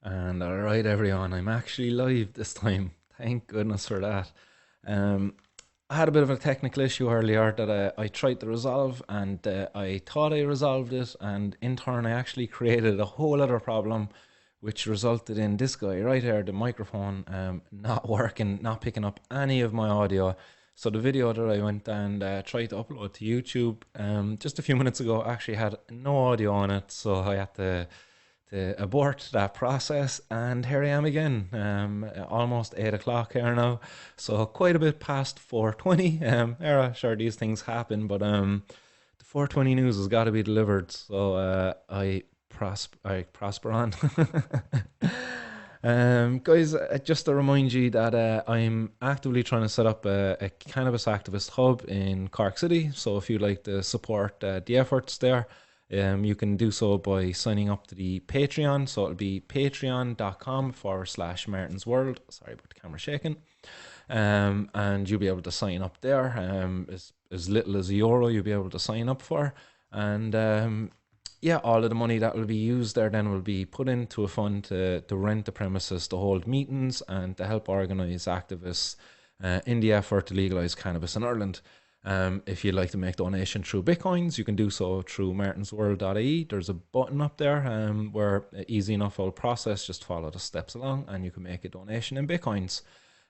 And alright, everyone, I'm actually live this time. Thank goodness for that. Um, I had a bit of a technical issue earlier that I tried to resolve, and I thought I resolved it, and in turn, I actually created a whole other problem, which resulted in this guy right here, the microphone, not working, not picking up any of my audio. So the video that I went and tried to upload to YouTube just a few minutes ago actually had no audio on it, so I had to abort that process. And here I am again, almost 8 o'clock here now, so quite a bit past 4:20. Yeah, sure, these things happen, but the 4:20 news has got to be delivered, so I prosper on. Guys, just to remind you that I'm actively trying to set up a cannabis activist hub in Cork City. So if you'd like to support the efforts there, you can do so by signing up to the Patreon. So it'll be patreon.com/Martin's World. Sorry about the camera shaking. And you'll be able to sign up there. As little as €1, you'll be able to sign up for. And yeah, all of the money that will be used there then will be put into a fund to rent the premises, to hold meetings, and to help organise activists in the effort to legalise cannabis in Ireland. If you'd like to make donation through bitcoins, you can do so through martinsworld.ie. There's a button up there where easy enough old process, just follow the steps along and you can make a donation in bitcoins.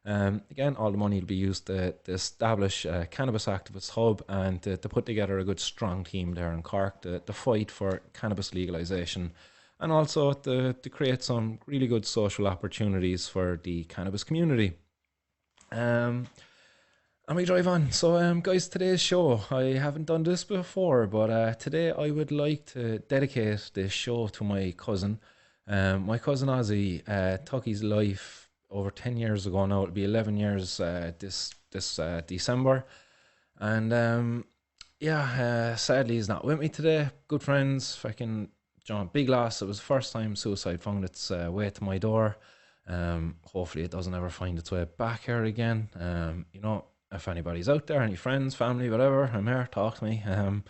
Again, all the money will be used to establish a cannabis activist hub and to put together a good strong team there in Cork to fight for cannabis legalisation, and also to create some really good social opportunities for the cannabis community. Um, and we drive on. So, guys, today's show, I haven't done this before, but today I would like to dedicate this show to my cousin. My cousin Ozzie took his life over 10 years ago now. It'll be 11 years this December. And yeah, sadly, he's not with me today. Good friends, fucking John, big loss. It was the first time suicide found its way to my door. Hopefully, it doesn't ever find its way back here again. If anybody's out there, any friends, family, whatever, I'm here, talk to me. I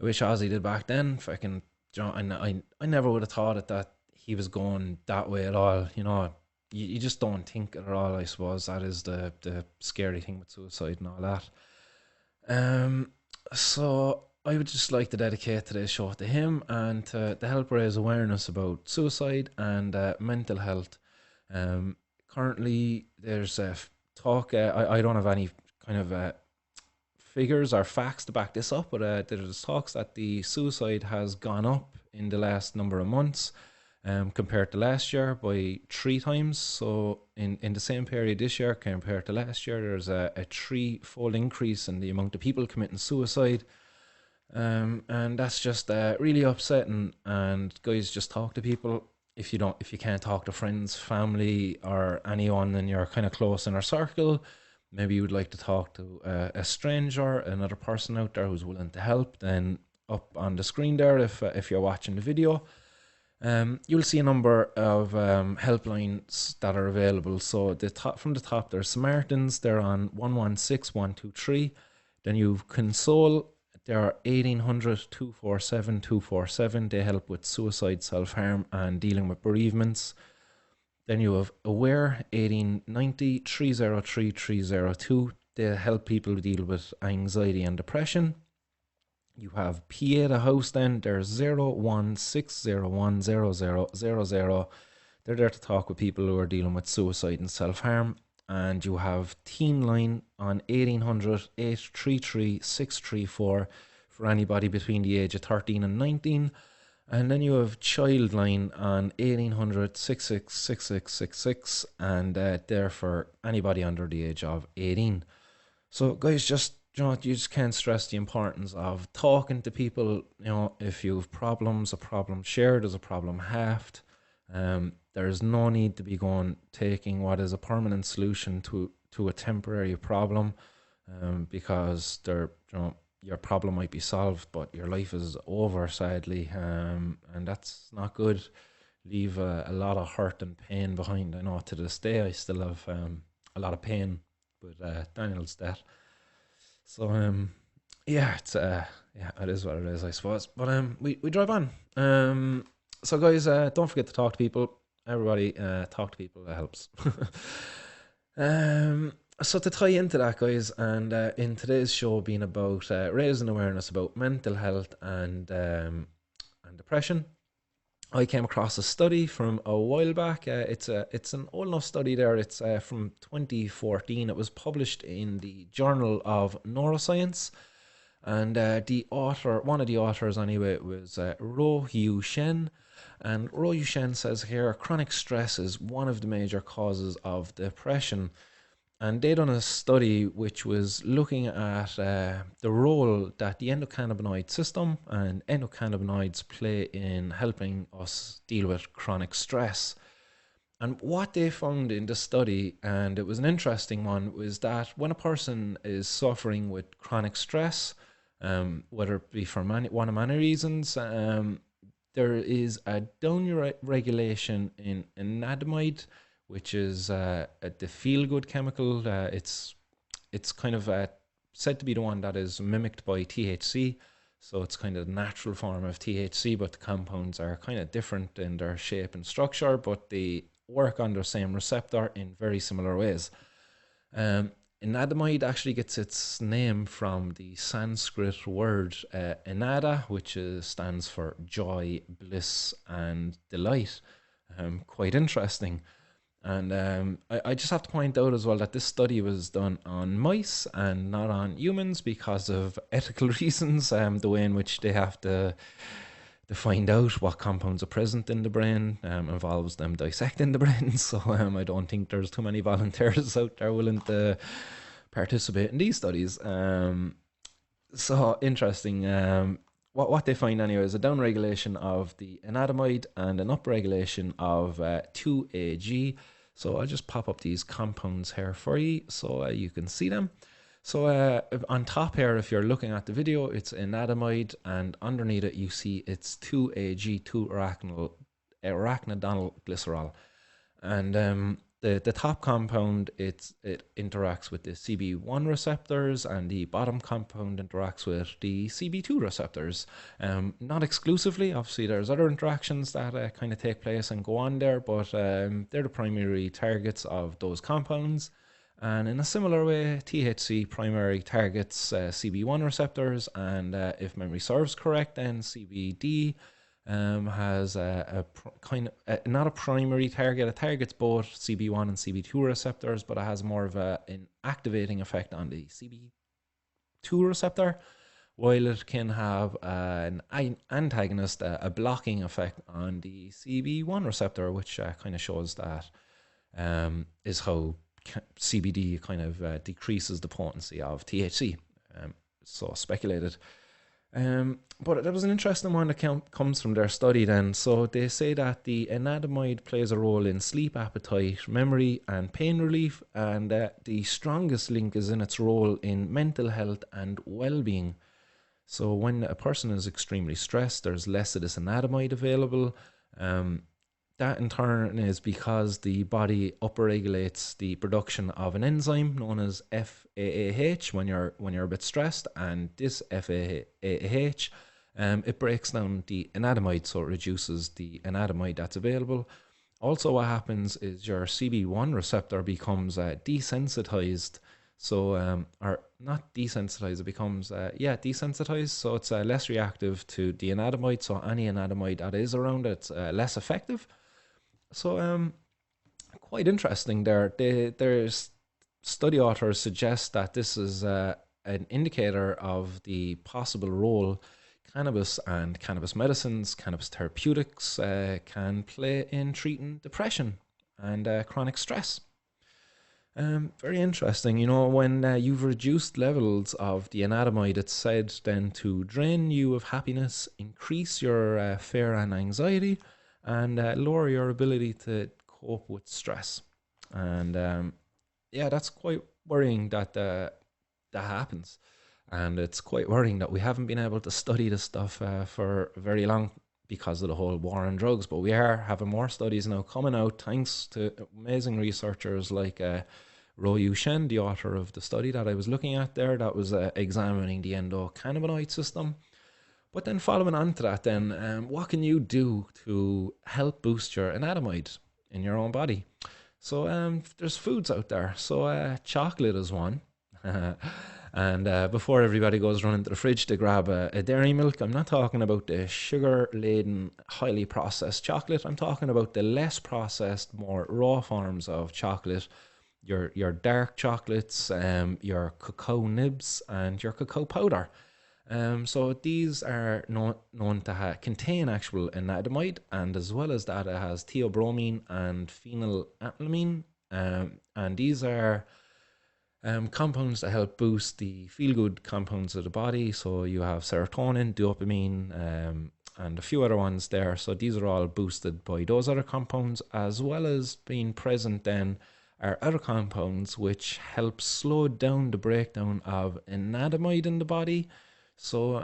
wish Ozzy did back then. Fucking John, I never would have thought that he was going that way at all. You just don't think it at all, I suppose. That is the scary thing with suicide and all that. So I would just like to dedicate today's show to him and to help raise awareness about suicide and mental health. Currently, there's talk. I don't have any kind of figures or facts to back this up, but there's talks that the suicide has gone up in the last number of months compared to last year by 3 times. So in the same period this year compared to last year, there's a threefold increase in the amount of people committing suicide. And that's just really upsetting. And guys, just talk to people. If you can't talk to friends, family, or anyone in your kind of close inner circle, maybe you would like to talk to a stranger, another person out there who's willing to help, then up on the screen there, if you're watching the video, you'll see a number of helplines that are available. So from the top, there's Samaritans. They're on 116123. Then you've Console. They're 1800 247 247. They help with suicide, self-harm, and dealing with bereavements. Then you have Aware, 1890 303 302. They help people deal with anxiety and depression. You have Pieta House, then there's 016010000. They're there to talk with people who are dealing with suicide and self-harm. And you have Teen Line on 1800 833 634 for anybody between the age of 13 and 19. And then you have Childline on 1800 666666, and they're for anybody under the age of 18. So, guys, you just can't stress the importance of talking to people. If you have problems, a problem shared is a problem halved. There's no need to be taking what is a permanent solution to a temporary problem, because your problem might be solved, but your life is over, sadly, and that's not good. Leave a lot of hurt and pain behind. I know to this day I still have a lot of pain with Daniel's death. So yeah, it is what it is, I suppose. But we drive on. So guys, don't forget to talk to people. everybody, talk to people, it helps. um, so to tie into that, guys, and in today's show being about raising awareness about mental health and depression, I came across a study from a while back. It's an old enough study there. It's from 2014. It was published in the Journal of Neuroscience. And one of the authors anyway, was Ro Yu Shen. And Ro Yu Shen says here, chronic stress is one of the major causes of depression. And they done a study which was looking at the role that the endocannabinoid system and endocannabinoids play in helping us deal with chronic stress. And what they found in the study, and it was an interesting one, was that when a person is suffering with chronic stress, whether it be for one of many reasons, there is a down regulation in anandamide, which is the feel-good chemical. It's kind of said to be the one that is mimicked by THC. So it's kind of the natural form of THC, but the compounds are kind of different in their shape and structure, but they work on the same receptor in very similar ways. Anandamide actually gets its name from the Sanskrit word ananda, which stands for joy, bliss, and delight. Quite interesting. And I just have to point out as well that this study was done on mice and not on humans because of ethical reasons, the way in which they have to find out what compounds are present in the brain involves them dissecting the brain. So I don't think there's too many volunteers out there willing to participate in these studies. So interesting. What they find anyway is a downregulation of the anandamide and an upregulation of 2-AG. So I'll just pop up these compounds here for you so you can see them. So on top here, if you're looking at the video, it's anandamide, and underneath it you see it's 2-AG, 2-arachidonyl glycerol. And the top compound, it interacts with the CB1 receptors, and the bottom compound interacts with the CB2 receptors. Not exclusively, obviously there's other interactions that kind of take place and go on there, but they're the primary targets of those compounds. And in a similar way, THC primary targets CB1 receptors, and if memory serves correct, then CBD has kind of not a primary target. It targets both CB1 and CB2 receptors, but it has more of an activating effect on the CB2 receptor, while it can have an antagonist, a blocking effect on the CB1 receptor, which kind of shows that is how CBD kind of decreases the potency of THC. So speculated. But there was an interesting one that comes from their study then. So they say that the anandamide plays a role in sleep, appetite, memory, and pain relief, and the strongest link is in its role in mental health and well-being. So when a person is extremely stressed, there's less of this anandamide available. That in turn is because the body upregulates the production of an enzyme known as FAAH when you're a bit stressed, and this FAAH it breaks down the anandamide, so it reduces the anandamide that's available. Also, what happens is your CB1 receptor becomes desensitized. So, or not desensitized, it becomes desensitized. So it's less reactive to the anandamide. So any anandamide that is around it's less effective. So quite interesting there. There's study authors suggest that this is an indicator of the possible role cannabis and cannabis medicines, cannabis therapeutics can play in treating depression and chronic stress. Very interesting. You know, when you've reduced levels of the anandamide, it's said then to drain you of happiness, increase your fear and anxiety, and lower your ability to cope with stress. And that's quite worrying that that happens. And it's quite worrying that we haven't been able to study this stuff for very long because of the whole war on drugs. But we are having more studies now coming out thanks to amazing researchers like Ro Yu Shen, the author of the study that I was looking at there, that was examining the endocannabinoid system. But then following on to that then, what can you do to help boost your anandamide? in your own body. So there's foods out there. So chocolate is one. And before everybody goes running to the fridge to grab a dairy milk, I'm not talking about the sugar-laden, highly processed chocolate. I'm talking about the less processed, more raw forms of chocolate. Your dark chocolates, your cocoa nibs, and your cocoa powder. So these are known to contain actual anandamide, and as well as that, it has theobromine and phenylethylamine. And these are compounds that help boost the feel-good compounds of the body. So you have serotonin, dopamine, and a few other ones there. So these are all boosted by those other compounds, as well as being present then are other compounds which help slow down the breakdown of anandamide in the body. So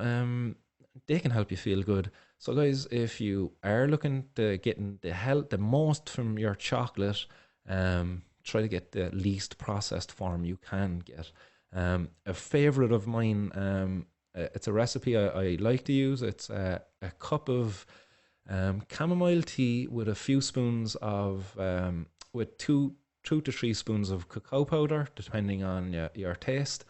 they can help you feel good. So guys, if you are looking to getting the most from your chocolate, try to get the least processed form you can get. A favorite of mine, it's a recipe I like to use. It's a cup of chamomile tea with a few spoons of with 2 to 3 spoons of cacao powder, depending on your taste,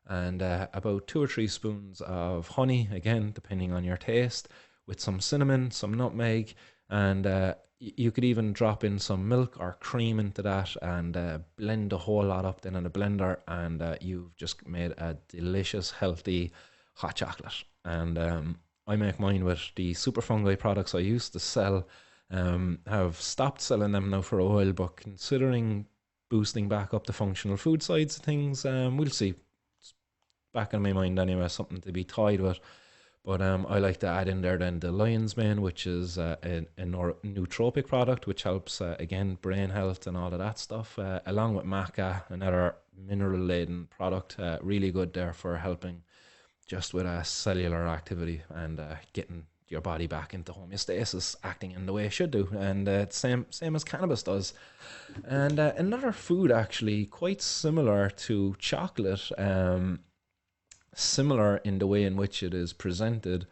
and about 2 or 3 spoons of honey, again depending on your taste, with some cinnamon, some nutmeg, and you could even drop in some milk or cream into that, and blend a whole lot up then in a blender, and you've just made a delicious, healthy hot chocolate. And I make mine with the super fungi products I used to sell. Have stopped selling them now for a while, but considering boosting back up the functional food sides of things, we'll see. It's back in my mind anyway, something to be tied with. But I like to add in there then the lion's mane, which is a nootropic product, which helps, again, brain health and all of that stuff, along with maca, another mineral-laden product, really good there for helping just with cellular activity and getting your body back into homeostasis, acting in the way it should do, and same as cannabis does. And another food actually quite similar to chocolate, similar in the way in which it is presented.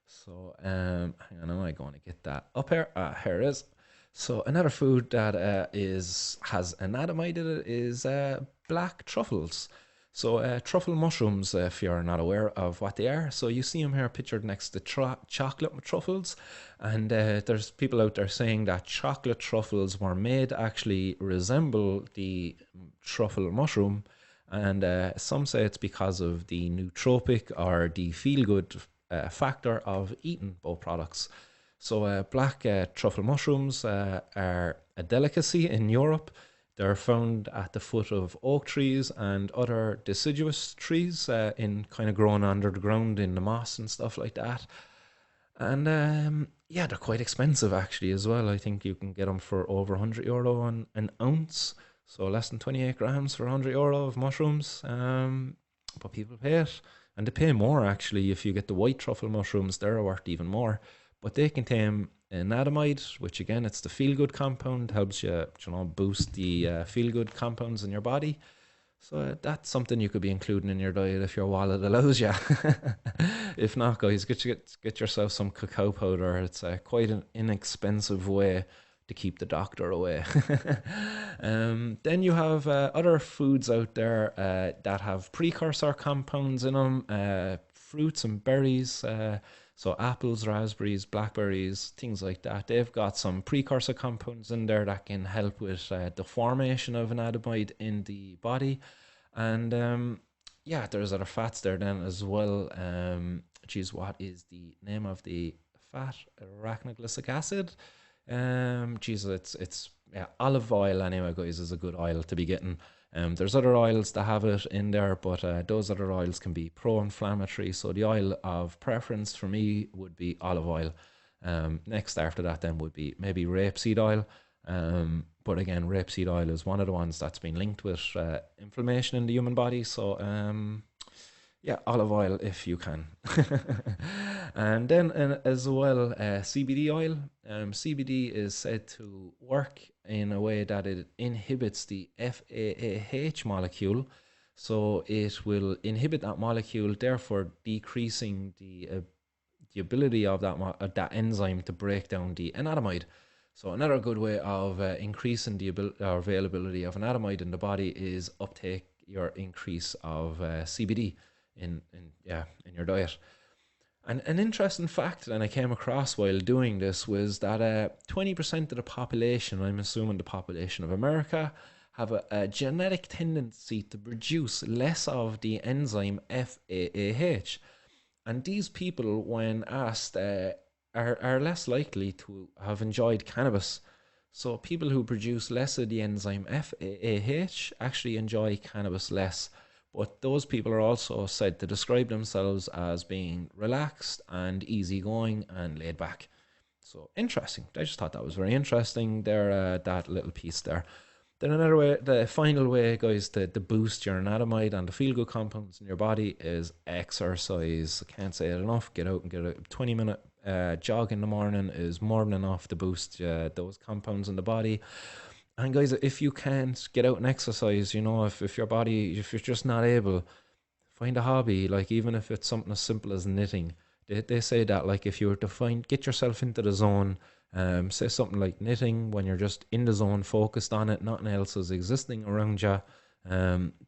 So hang on, am I going to get that up here? Here it is. So another food that has anandamide in it is black truffles. So truffle mushrooms, if you're not aware of what they are. So you see them here pictured next to chocolate truffles. And there's people out there saying that chocolate truffles were made to actually resemble the truffle mushroom. And some say it's because of the nootropic or the feel-good factor of eating both products. So black truffle mushrooms are a delicacy in Europe. They're found at the foot of oak trees and other deciduous trees, in kind of growing under the ground in the moss and stuff like that. And yeah, they're quite expensive actually as well. I think you can get them for over €100 on an ounce, so less than 28 grams for €100 of mushrooms. But people pay it, and they pay more actually if you get the white truffle mushrooms. They're worth even more, but they contain anandamide, which again, it's the feel-good compound, helps you, boost the feel-good compounds in your body. So that's something you could be including in your diet if your wallet allows you. If not, guys, get yourself some cacao powder. It's quite an inexpensive way to keep the doctor away. Then you have other foods out there that have precursor compounds in them, fruits and berries. So apples, raspberries, blackberries, things like that. They've got some precursor compounds in there that can help with the formation of anandamide in the body. And yeah, there's other fats there then as well. Geez, what is the name of the fat? Arachidonic acid. Geez, it's yeah, olive oil anyway, guys, is a good oil to be getting. There's other oils that have it in there, but those other oils can be pro-inflammatory. So the oil of preference for me would be olive oil. Next after that then would be maybe rapeseed oil. But again, rapeseed oil is one of the ones that's been linked with inflammation in the human body. So yeah, olive oil if you can. And then as well, CBD oil. CBD is said to work in a way that it inhibits the FAAH molecule. So it will inhibit that molecule, therefore decreasing the ability of that enzyme to break down the anandamide. So another good way of increasing the availability of anandamide in the body is uptake your increase of CBD in your diet. And an interesting fact that I came across while doing this was that 20% of the population, I'm assuming the population of America, have a genetic tendency to produce less of the enzyme FAAH. And these people, when asked, are less likely to have enjoyed cannabis. So people who produce less of the enzyme FAAH actually enjoy cannabis less. But those people are also said to describe themselves as being relaxed and easygoing and laid back. So interesting. I just thought that was very interesting there, that little piece there. Then another way, the final way, guys, to boost your anandamide and the feel-good compounds in your body is exercise. I can't say it enough. Get out and get a 20-minute jog in the morning is more than enough to boost those compounds in the body. And guys, if you can't get out and exercise, you know, if your body, if you're just not able, find a hobby. Like even if it's something as simple as knitting, they say that like if you were to get yourself into the zone, say something like knitting, when you're just in the zone, focused on it, nothing else is existing around you.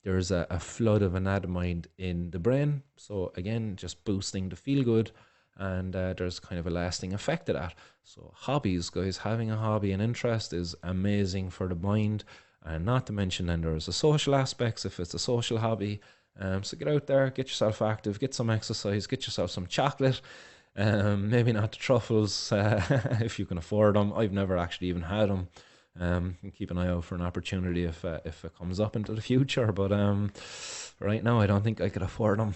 There's a flood of anandamide in the brain. So again, just boosting the feel good. And there's kind of a lasting effect of that. So hobbies, guys, having a hobby and interest is amazing for the mind. And not to mention then there's the social aspects if it's a social hobby. So get out there, get yourself active, get some exercise, get yourself some chocolate. Maybe not the truffles if you can afford them. I've never actually even had them. Keep an eye out for an opportunity if it comes up into the future. But right now I don't think I could afford them.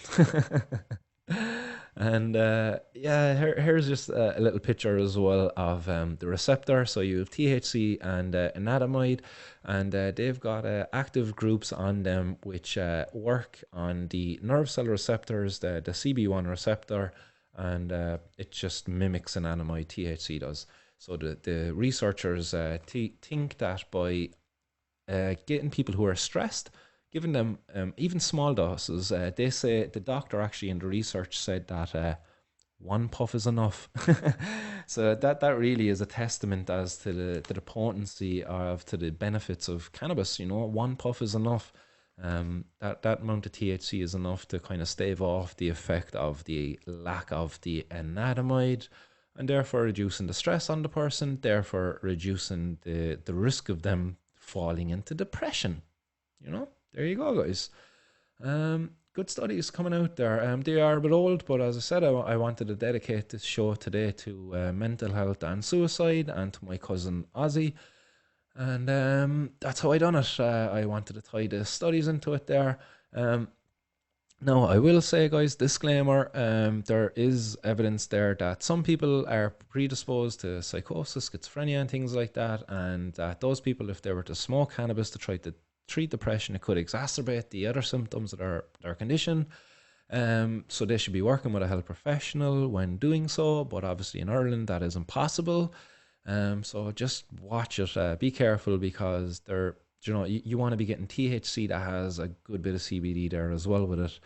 And here's just a little picture as well of the receptor. So you have THC and anandamide, and they've got active groups on them which work on the nerve cell receptors, the CB1 receptor, and it just mimics anandamide, THC does. So the researchers think that by getting people who are stressed, giving them even small doses, they say the doctor actually in the research said that one puff is enough. So that really is a testament as to the potency to the benefits of cannabis. You know, one puff is enough. That amount of THC is enough to kind of stave off the effect of the lack of the anandamide, and therefore reducing the stress on the person, therefore reducing the risk of them falling into depression. You know, there you go, guys. Good studies coming out there. They are a bit old, but as I said, I wanted to dedicate this show today to mental health and suicide, and to my cousin Ozzie. And that's how I done it. I wanted to tie the studies into it there. Now, I will say, guys, disclaimer, there is evidence there that some people are predisposed to psychosis, schizophrenia, and things like that, and that those people, if they were to smoke cannabis to try to treat depression, it could exacerbate the other symptoms of their condition. So they should be working with a health professional when doing so, but obviously in Ireland that is impossible. So just watch it, be careful, because you want to be getting THC that has a good bit of CBD there as well with it.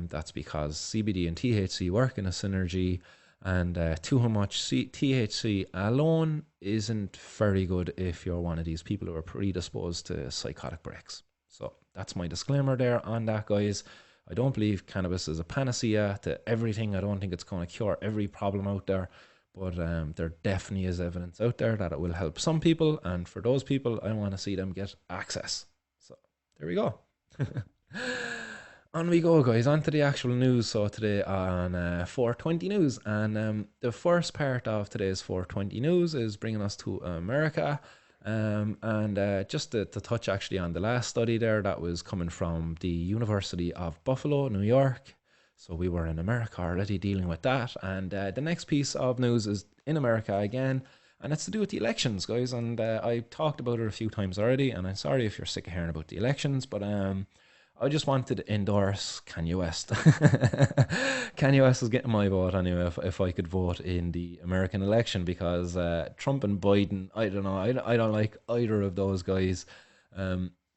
That's because CBD and THC work in a synergy, and too much THC alone isn't very good if you're one of these people who are predisposed to psychotic breaks. So that's my disclaimer there on that, guys. I don't believe cannabis is a panacea to everything. I don't think it's going to cure every problem out there. But there definitely is evidence out there that it will help some people. And for those people, I want to see them get access. So there we go. On we go, guys, on to the actual news. So today on 420 News. And the first part of today's 420 News is bringing us to America. And just to touch actually on the last study there that was coming from the University of Buffalo, New York. So we were in America already dealing with that. And the next piece of news is in America again. And it's to do with the elections, guys. And I talked about it a few times already. And I'm sorry if you're sick of hearing about the elections. But I just wanted to endorse Kanye West. Kanye West is getting my vote anyway if I could vote in the American election. Because Trump and Biden, I don't know. I don't like either of those guys.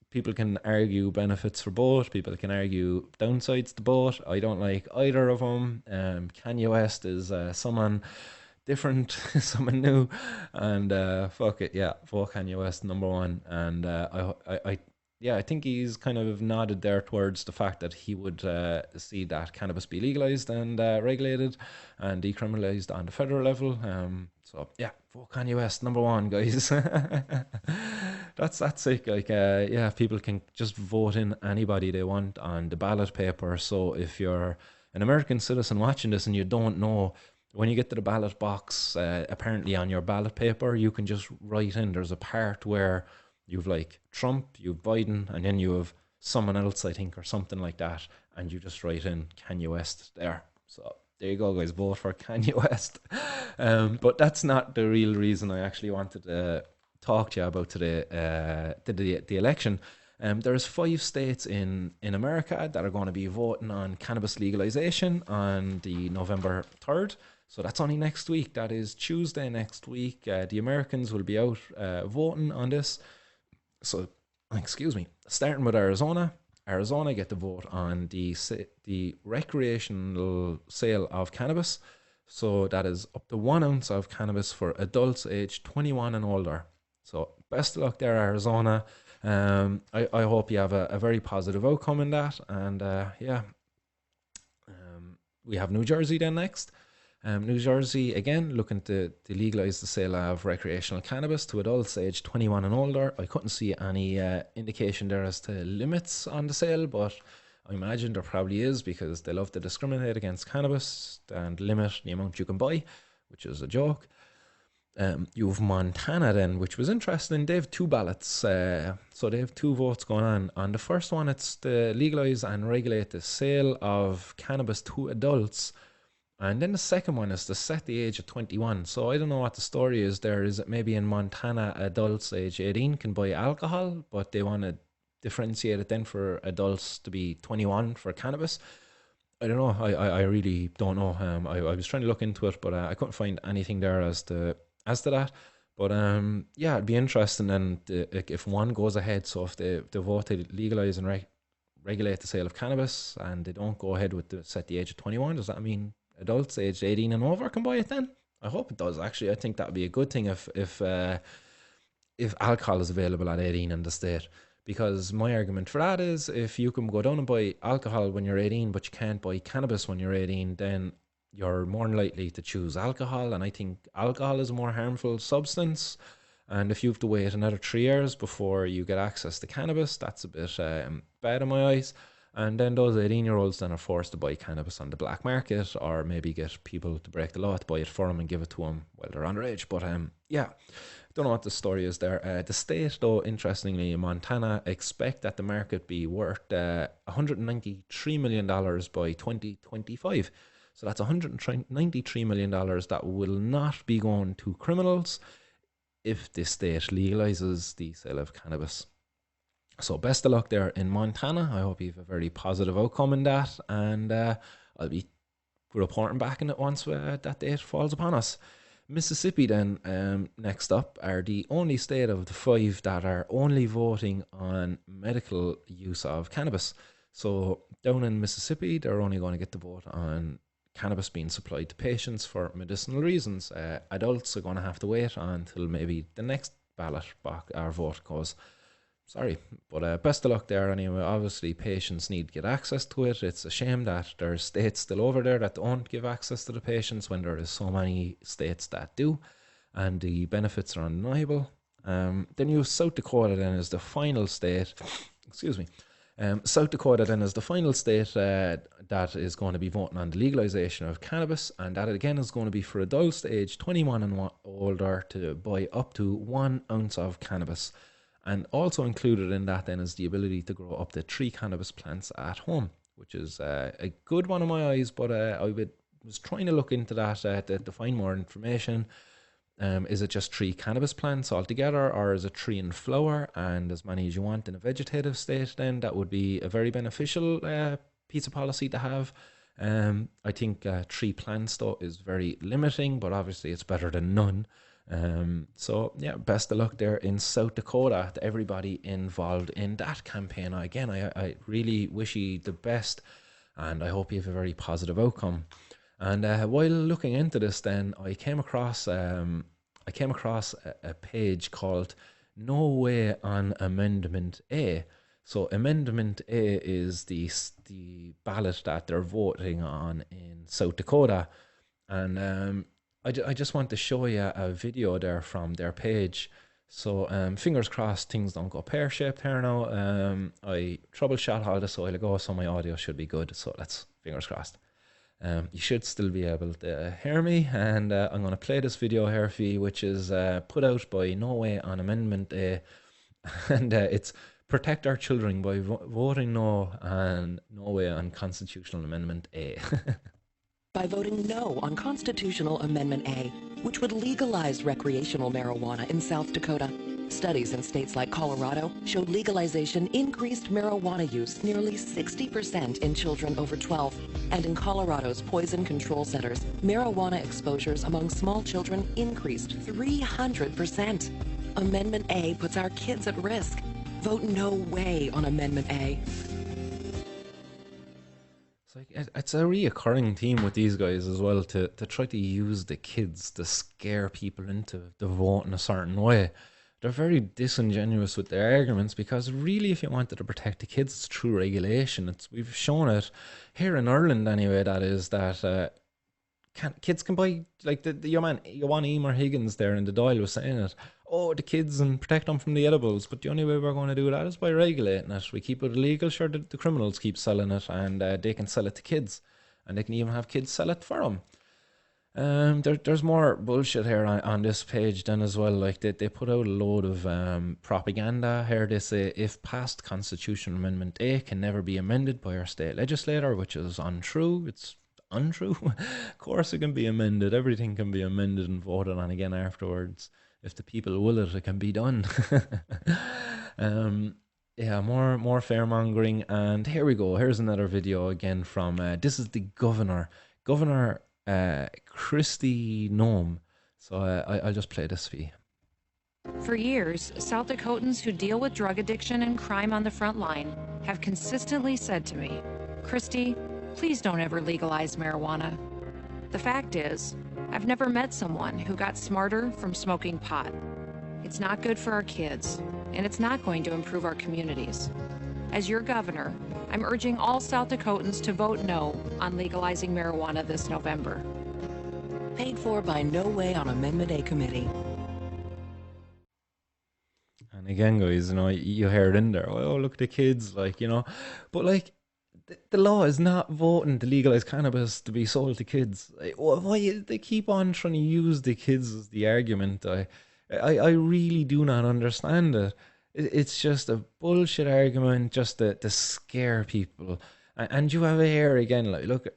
People can argue benefits for both. People can argue downsides to both. I don't like either of them. Kanye West is someone different, something new, and fuck it, yeah, fuck Kanye West number one, and yeah, I think he's kind of nodded there towards the fact that he would see that cannabis be legalized and regulated and decriminalized on the federal level. So yeah, fuck Kanye West number one, guys. That's sick. Like, yeah, people can just vote in anybody they want on the ballot paper. So if you're an American citizen watching this and you don't know, when you get to the ballot box, apparently on your ballot paper, you can just write in. There's a part where you've like Trump, you've Biden, and then you have someone else, I think, or something like that, and you just write in Kanye West there. So there you go, guys. Vote for Kanye West. But that's not the real reason I actually wanted to talk to you about today, the election. There's 5 states in America that are going to be voting on cannabis legalization on the November 3rd. So that's only next week. That is Tuesday next week. The Americans will be out voting on this. So, excuse me, starting with Arizona. Arizona get to vote on the recreational sale of cannabis. So that is up to 1 ounce of cannabis for adults aged 21 and older. So best of luck there, Arizona. I hope you have a very positive outcome in that. And yeah, we have New Jersey then next. New Jersey, again, looking to legalise the sale of recreational cannabis to adults aged 21 and older. I couldn't see any indication there as to limits on the sale, but I imagine there probably is, because they love to discriminate against cannabis and limit the amount you can buy, which is a joke. You have Montana then, which was interesting. They have 2 ballots, so they have 2 votes going on. On the first one, it's to legalise and regulate the sale of cannabis to adults. And then the second one is to set the age at 21. So I don't know what the story is there. Is it maybe in Montana adults age 18 can buy alcohol, but they want to differentiate it then for adults to be 21 for cannabis? I don't know. I really don't know. I was trying to look into it, but I couldn't find anything there as to that. But yeah, it'd be interesting then if one goes ahead. So if they vote to legalise and regulate the sale of cannabis, and they don't go ahead with set the age at 21, does that mean adults aged 18 and over can buy it then? I hope it does, actually. I think that would be a good thing if alcohol is available at 18 in the state. Because my argument for that is, if you can go down and buy alcohol when you're 18, but you can't buy cannabis when you're 18, then you're more likely to choose alcohol. And I think alcohol is a more harmful substance. And if you have to wait another 3 years before you get access to cannabis, that's a bit bad in my eyes. And then those 18-year-olds then are forced to buy cannabis on the black market, or maybe get people to break the law to buy it for them and give it to them while they're underage. But yeah, don't know what the story is there. The state, though, interestingly, Montana, expect that the market be worth $193 million by 2025. So that's $193 million that will not be going to criminals if the state legalizes the sale of cannabis. So best of luck there in Montana. I hope you have a very positive outcome in that, and I'll be reporting back on it once that date falls upon us. Mississippi then, next up, are the only state of the 5 that are only voting on medical use of cannabis. So down in Mississippi, they're only going to get to vote on cannabis being supplied to patients for medicinal reasons. Adults are going to have to wait until maybe the next ballot box or vote goes. Sorry, but best of luck there anyway. Obviously, patients need to get access to it. It's a shame that there's states still over there that don't give access to the patients when there is so many states that do, and the benefits are undeniable. Then you have South Dakota then is the final state. Excuse me. South Dakota then is the final state that is going to be voting on the legalization of cannabis, and that again is going to be for adults aged 21 and older to buy up to 1 ounce of cannabis. And also included in that then is the ability to grow up to 3 cannabis plants at home, which is a good one in my eyes. But was trying to look into that to find more information. Is it just 3 cannabis plants altogether, or is it 3 in flower and as many as you want in a vegetative state? Then that would be a very beneficial piece of policy to have. I think 3 plants though is very limiting, but obviously it's better than none. So yeah, best of luck there in South Dakota to everybody involved in that campaign. Again, I really wish you the best, and I hope you have a very positive outcome. And while looking into this, then I came across a page called "No Way on Amendment A." So Amendment A is the ballot that they're voting on in South Dakota, and I just want to show you a video there from their page. So fingers crossed things don't go pear-shaped here now. I troubleshot all this a while ago, so my audio should be good. So let's fingers crossed. You should still be able to hear me, and I'm going to play this video here for you, which is put out by No Way on Amendment A, and it's protect our children by voting no, and No Way on Constitutional Amendment A. By voting no on Constitutional Amendment A, which would legalize recreational marijuana in South Dakota. Studies in states like Colorado showed legalization increased marijuana use nearly 60% in children over 12. And in Colorado's poison control centers, marijuana exposures among small children increased 300%. Amendment A puts our kids at risk. Vote no way on Amendment A. It's a reoccurring theme with these guys as well, to try to use the kids to scare people into the vote in a certain way. They're very disingenuous with their arguments, because really, if you wanted to protect the kids, it's through regulation. We've shown it here in Ireland anyway, that is, that kids can buy, like your man Emer Higgins there in the Dáil was saying it, oh, the kids, and protect them from the edibles, but the only way we're going to do that is by regulating it. We keep it illegal, sure, the criminals keep selling it, and they can sell it to kids, and they can even have kids sell it for them. There's more bullshit here on this page then as well. Like they put out a load of propaganda here. They say if passed, Constitutional Amendment A can never be amended by our state legislator, which is untrue. It's untrue. Of course it can be amended. Everything can be amended and voted on again afterwards. If the people will it can be done. Yeah, more fear-mongering. And here we go. Here's another video again from, this is the Governor Kristi Noem. So I'll just play this for you. For years, South Dakotans who deal with drug addiction and crime on the front line have consistently said to me, Kristi, please don't ever legalize marijuana. The fact is, I've never met someone who got smarter from smoking pot. It's not good for our kids, and it's not going to improve our communities. As your governor, I'm urging all South Dakotans to vote no on legalizing marijuana this November. Paid for by No Way on Amendment A Committee. And again, guys, you heard in there, oh, look, the kids, but the law is not voting to legalize cannabis to be sold to kids. Why they keep on trying to use the kids as the argument? I really do not understand it. It's just a bullshit argument just to scare people. And you have it here again, look,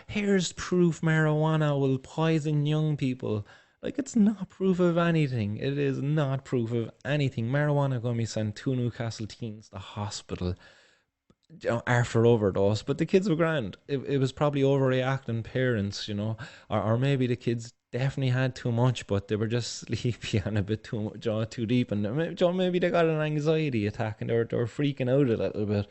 here's proof marijuana will poison young people. It's not proof of anything. It is not proof of anything. Marijuana going to be sent 2 Newcastle teens to hospital after overdose, but the kids were grand. It was probably overreacting parents, or maybe the kids definitely had too much, but they were just sleepy and a bit too deep, and maybe they got an anxiety attack and they were freaking out a little bit.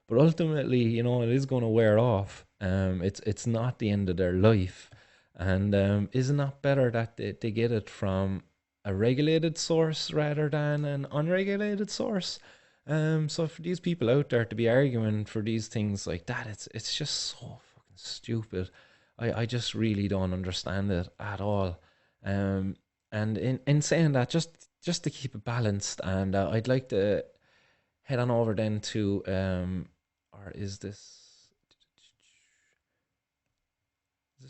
But ultimately, it is going to wear off. It's not the end of their life, and isn't that better that they get it from a regulated source rather than an unregulated source? So for these people out there to be arguing for these things like that, it's just so fucking stupid. I just really don't understand it at all. And in saying that, just to keep it balanced, and I'd like to head on over then to or is this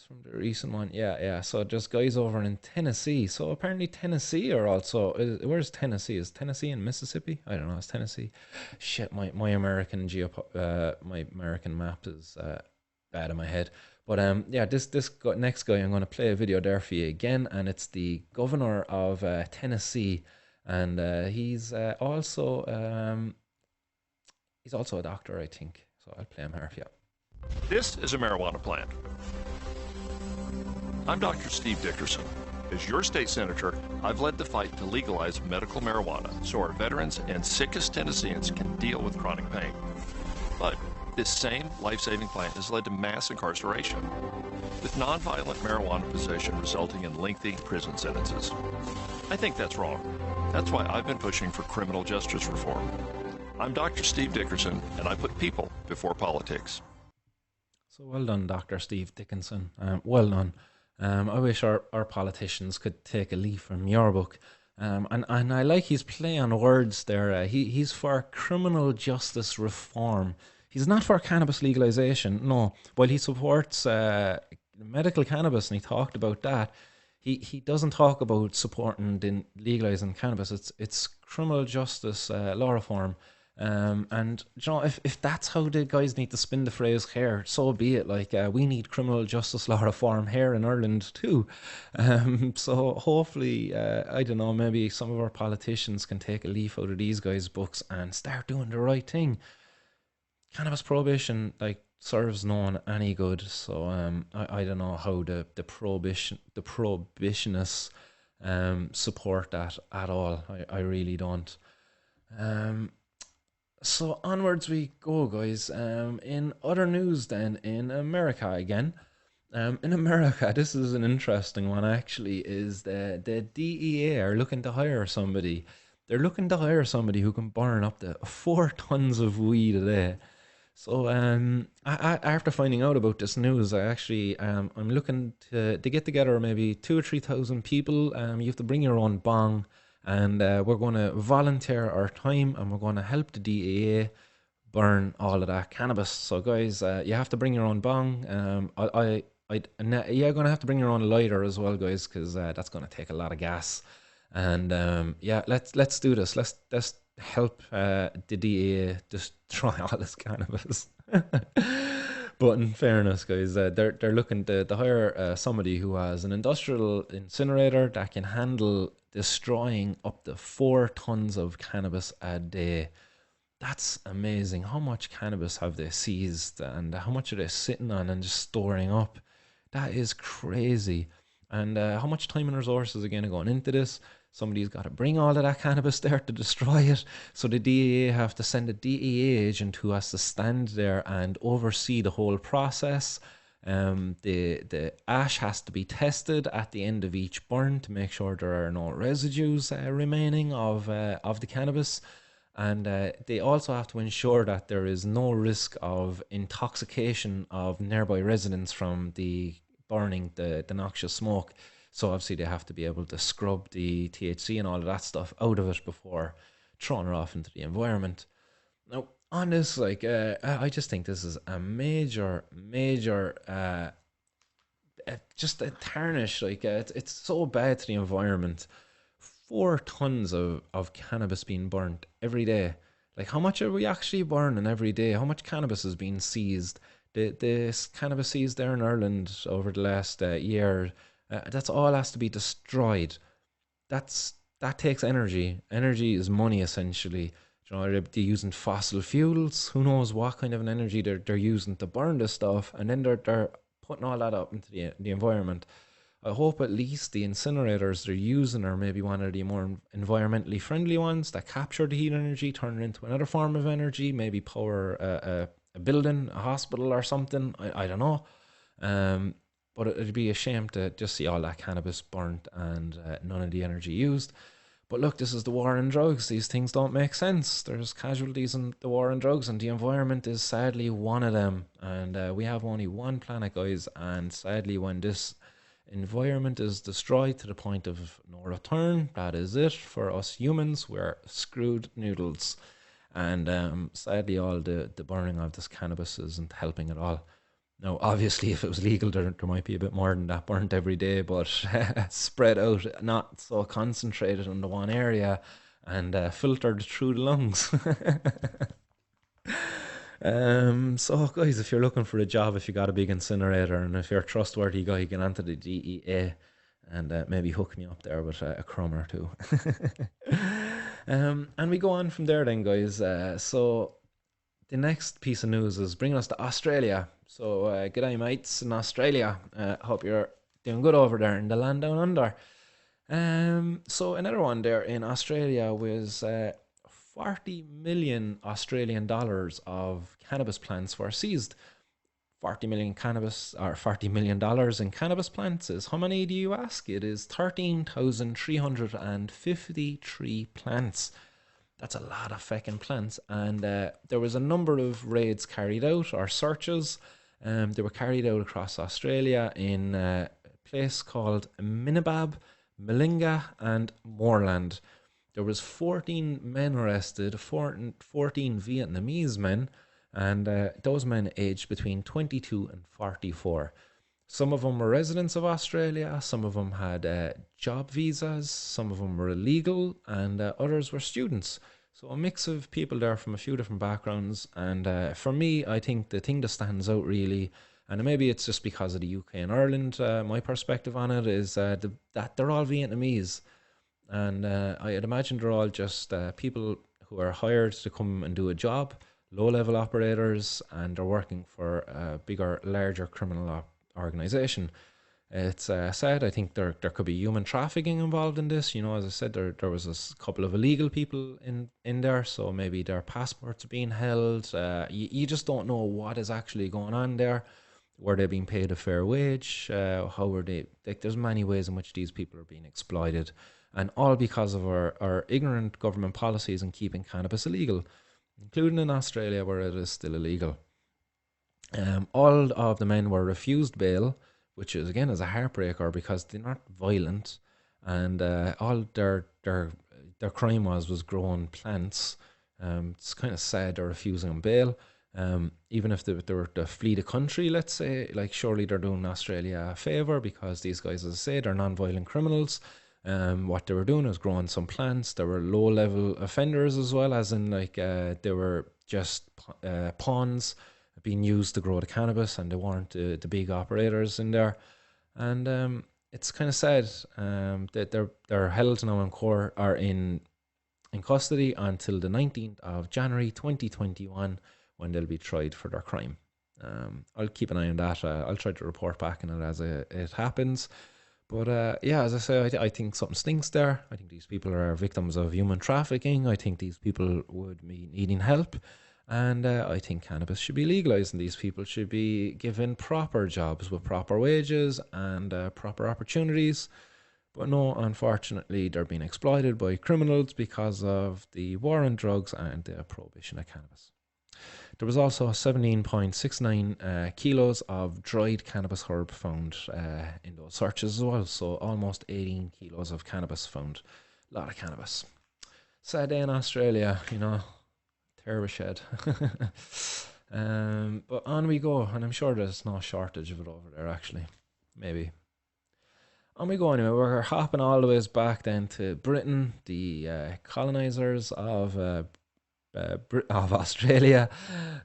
from the recent one? Yeah. So just guys over in Tennessee. So apparently Tennessee are also, where's Tennessee? Is Tennessee in Mississippi? I don't know. It's Tennessee. Shit, my American my American map is bad in my head. But yeah, this next guy, I'm going to play a video there for you again, and it's the governor of Tennessee, and he's also a doctor, I think. So I'll play him here for you. This is a marijuana plant. I'm Dr. Steve Dickerson. As your state senator, I've led the fight to legalize medical marijuana so our veterans and sickest Tennesseans can deal with chronic pain. But this same life-saving plant has led to mass incarceration. with nonviolent marijuana possession resulting in lengthy prison sentences. I think that's wrong. That's why I've been pushing for criminal justice reform. I'm Dr. Steve Dickerson, and I put people before politics. So well done, Dr. Steve Dickinson. Well done. I wish our politicians could take a leaf from your book. And I like his play on words there. He's for criminal justice reform. He's not for cannabis legalization, no. While he supports medical cannabis, and he talked about that, he doesn't talk about supporting legalizing cannabis. It's criminal justice law reform. And you know, if that's how the guys need to spin the phrase here, so be it. Like we need criminal justice law reform here in Ireland too. So hopefully, I don't know, maybe some of our politicians can take a leaf out of these guys' books and start doing the right thing. Cannabis prohibition serves no one any good. So I don't know how the prohibitionists support that at all. I really don't. So onwards we go, guys. In other news then, in America again. In America, this is an interesting one actually, is the DEA are looking to hire somebody. They're looking to hire somebody who can burn up to 4 tons of weed a day. So after finding out about this news, I actually I'm looking to get together maybe 2,000 or 3,000 people. You have to bring your own bong. And we're going to volunteer our time, and we're going to help the DEA burn all of that cannabis. So, guys, you have to bring your own bong. You're going to have to bring your own lighter as well, guys, because that's going to take a lot of gas. And yeah, let's do this. Let's help the DEA destroy all this cannabis. But in fairness, guys, they're looking to hire somebody who has an industrial incinerator that can handle destroying up to 4 tons of cannabis a day. That's amazing. How much cannabis have they seized, and how much are they sitting on and just storing up? That is crazy. And how much time and resources are going into this? Somebody's got to bring all of that cannabis there to destroy it. So the DEA have to send a DEA agent who has to stand there and oversee the whole process. The ash has to be tested at the end of each burn to make sure there are no residues remaining of the cannabis. And they also have to ensure that there is no risk of intoxication of nearby residents from the burning, the noxious smoke. So obviously they have to be able to scrub the THC and all of that stuff out of it before throwing it off into the environment. Now, on this, I just think this is a major, just a tarnish. It's so bad to the environment. 4 tons of cannabis being burnt every day. How much are we actually burning every day? How much cannabis is being seized? The cannabis seized there in Ireland over the last year, that's all has to be destroyed. That takes energy. Energy is money, essentially. You know, they're using fossil fuels. Who knows what kind of an energy they're using to burn this stuff, and then they're putting all that up into the environment. I hope at least the incinerators they're using are maybe one of the more environmentally friendly ones that capture the heat energy, turn it into another form of energy, maybe power a building, a hospital or something. I don't know. But it'd be a shame to just see all that cannabis burnt and none of the energy used. But look, this is the war on drugs. These things don't make sense. There's casualties in the war on drugs, and the environment is sadly one of them. And we have only one planet, guys. And sadly, when this environment is destroyed to the point of no return, that is it for us humans. We're screwed noodles. And sadly, all the burning of this cannabis isn't helping at all. Now, obviously, if it was legal, there might be a bit more than that burnt every day, but spread out, not so concentrated in the one area, and filtered through the lungs. So, guys, if you're looking for a job, if you got a big incinerator, and if you're a trustworthy guy, get onto the DEA and maybe hook me up there with a crumb or two. And we go on from there then, guys. So the next piece of news is bringing us to Australia. So g'day mates in Australia. Hope you're doing good over there in the land down under. So another one there in Australia was 40 million Australian dollars of cannabis plants were seized. 40 million cannabis or $40 million in cannabis plants is how many, do you ask? It is 13,353 plants. That's a lot of fucking plants. And there was a number of raids carried out, or searches. They were carried out across Australia in a place called Minabab, Malinga and Moreland. There was 14 men arrested, 14 Vietnamese men, and those men aged between 22 and 44. Some of them were residents of Australia, some of them had job visas, some of them were illegal, and others were students. So a mix of people there from a few different backgrounds. And for me, I think the thing that stands out really, and maybe it's just because of the UK and Ireland, my perspective on it is that they're all Vietnamese. And I'd imagine they're all just people who are hired to come and do a job, low-level operators, and they're working for a bigger, larger criminal organisation. It's sad. I think there could be human trafficking involved in this. You know, as I said, there was a couple of illegal people in there, so maybe their passports are being held. You just don't know what is actually going on there. Were they being paid a fair wage? How were they? Like, there's many ways in which these people are being exploited. And all because of our ignorant government policies in keeping cannabis illegal, including in Australia where it is still illegal. All of the men were refused bail, which is again is a heartbreaker because they're not violent, and all their crime was growing plants. It's kind of sad they're refusing them bail. Even if they were to flee the country, let's say, like surely they're doing Australia a favour because these guys, as I say, they're non-violent criminals. What they were doing was growing some plants. There were low-level offenders as well, as in like they were just pawns being used to grow the cannabis, and they weren't the big operators in there. And it's kind of sad that they're held now in court or in custody until the 19th of January 2021 when they'll be tried for their crime. I'll keep an eye on that. I'll try to report back on it as it happens. But yeah, as I say, I think something stinks there. I think these people are victims of human trafficking. I think these people would be needing help. And I think cannabis should be legalised, and these people should be given proper jobs with proper wages and proper opportunities. But no, unfortunately, they're being exploited by criminals because of the war on drugs and the prohibition of cannabis. There was also 17.69 kilos of dried cannabis herb found in those searches as well. So almost 18 kilos of cannabis found. A lot of cannabis. Sad day in Australia, you know. Terrible shed. But on we go. And I'm sure there's no shortage of it over there, actually. Maybe. On we go anyway. We're hopping all the ways back then to Britain, the colonisers of Australia,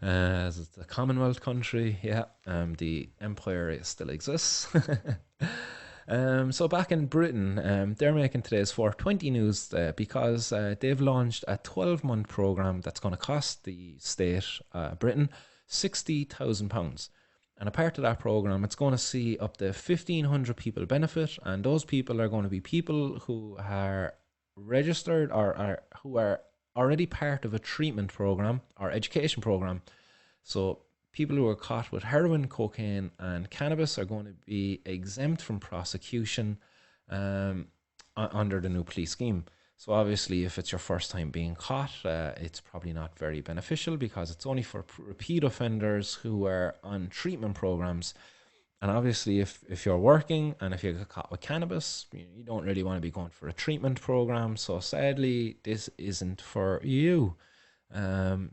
as it's a Commonwealth country. Yeah, the empire still exists. So back in Britain, they're making today's 420 news because they've launched a 12-month programme that's going to cost the state, Britain, £60,000. And a part of that programme, it's going to see up to 1,500 people benefit, and those people are going to be people who are registered or who are already part of a treatment programme or education programme. So people who are caught with heroin, cocaine and cannabis are going to be exempt from prosecution under the new police scheme. So obviously if it's your first time being caught, it's probably not very beneficial because it's only for repeat offenders who are on treatment programs. And obviously if you're working and if you get caught with cannabis, you don't really want to be going for a treatment program. So sadly, this isn't for you.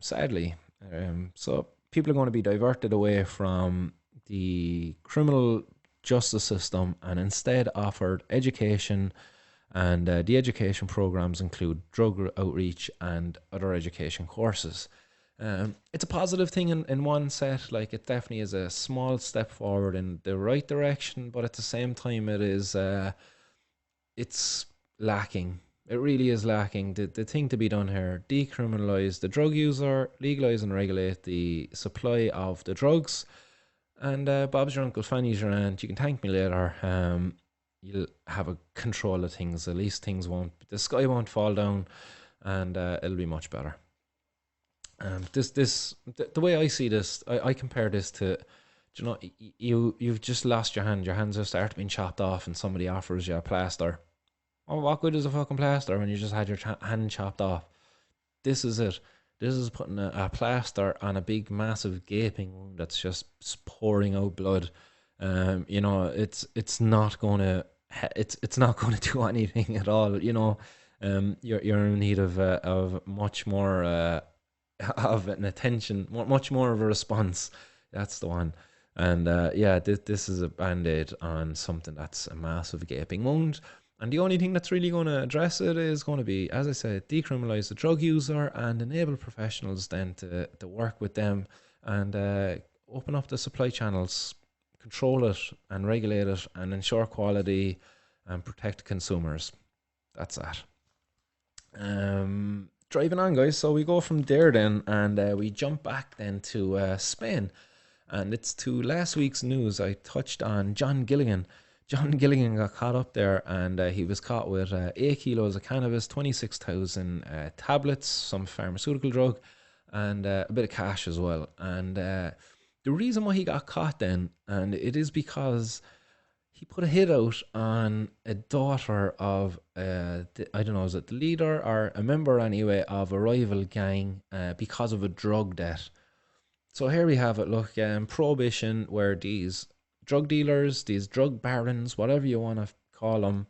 Sadly. So people are going to be diverted away from the criminal justice system and instead offered education. And the education programs include drug outreach and other education courses. It's a positive thing in one set. Like, it definitely is a small step forward in the right direction, but at the same time it is it's lacking. It really is lacking. The thing to be done here: decriminalise the drug user, legalise and regulate the supply of the drugs. And Bob's your uncle, Fanny's your aunt. You can thank me later. You'll have a control of things. At least the sky won't fall down, and it'll be much better. The way I see this, I compare this to Do you know, you've just lost your hand. Your hands have started being chopped off, and somebody offers you a plaster. Oh, what good is a fucking plaster when you just had your hand chopped off? This is it. This is putting a plaster on a big, massive gaping wound that's just pouring out blood. You know, it's not gonna it's not gonna do anything at all. You know, you're in need of much more of an attention, much more of a response. That's the one. And yeah, this is a band-aid on something that's a massive gaping wound. And the only thing that's really going to address it is going to be, as I said, decriminalise the drug user and enable professionals then to work with them and open up the supply channels, control it and regulate it and ensure quality and protect consumers. That's that. Driving on, guys. So we go from there then and we jump back then to Spain. And it's to last week's news. I touched on John Gilligan. John Gilligan got caught up there and he was caught with 8 kilos of cannabis, 26,000 tablets, some pharmaceutical drug, and a bit of cash as well. And the reason why he got caught then, and it is because he put a hit out on a daughter of, I don't know, is it the leader or a member anyway of a rival gang because of a drug debt. So here we have it, look, prohibition where these drug dealers, these drug barons, whatever you want to call them,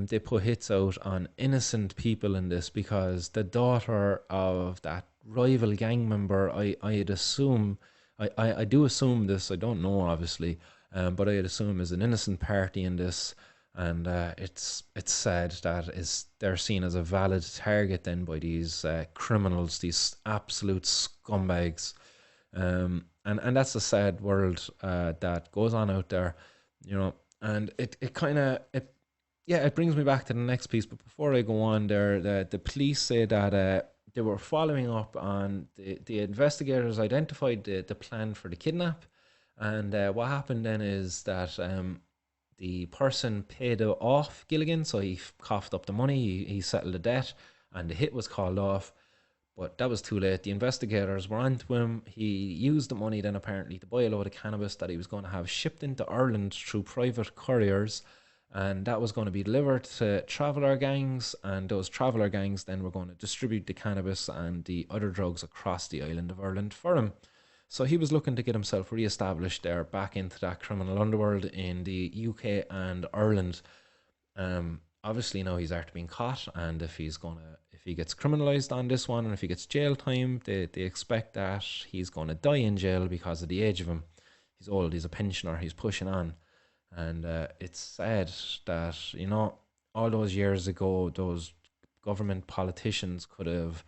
they put hits out on innocent people in this because the daughter of that rival gang member, I'd assume, I do assume this, I don't know obviously, but I'd assume is an innocent party in this, and it's sad that they're seen as a valid target then by these criminals, these absolute scumbags. And that's a sad world that goes on out there, you know, and it kind of it brings me back to the next piece. But before I go on there, the police say that they were following up on the investigators identified the plan for the kidnap, and what happened then is that the person paid off Gilligan, so he coughed up the money, he settled the debt, and the hit was called off. But that was too late. The investigators were onto him. He used the money then apparently to buy a load of cannabis that he was going to have shipped into Ireland through private couriers, and that was going to be delivered to traveller gangs, and those traveller gangs then were going to distribute the cannabis and the other drugs across the island of Ireland for him. So he was looking to get himself re-established there back into that criminal underworld in the UK and Ireland. Obviously now he's after being caught, and if he gets criminalised on this one and if he gets jail time, they expect that he's going to die in jail because of the age of him. He's old, he's a pensioner, he's pushing on. And it's sad that, you know, all those years ago, those government politicians could have,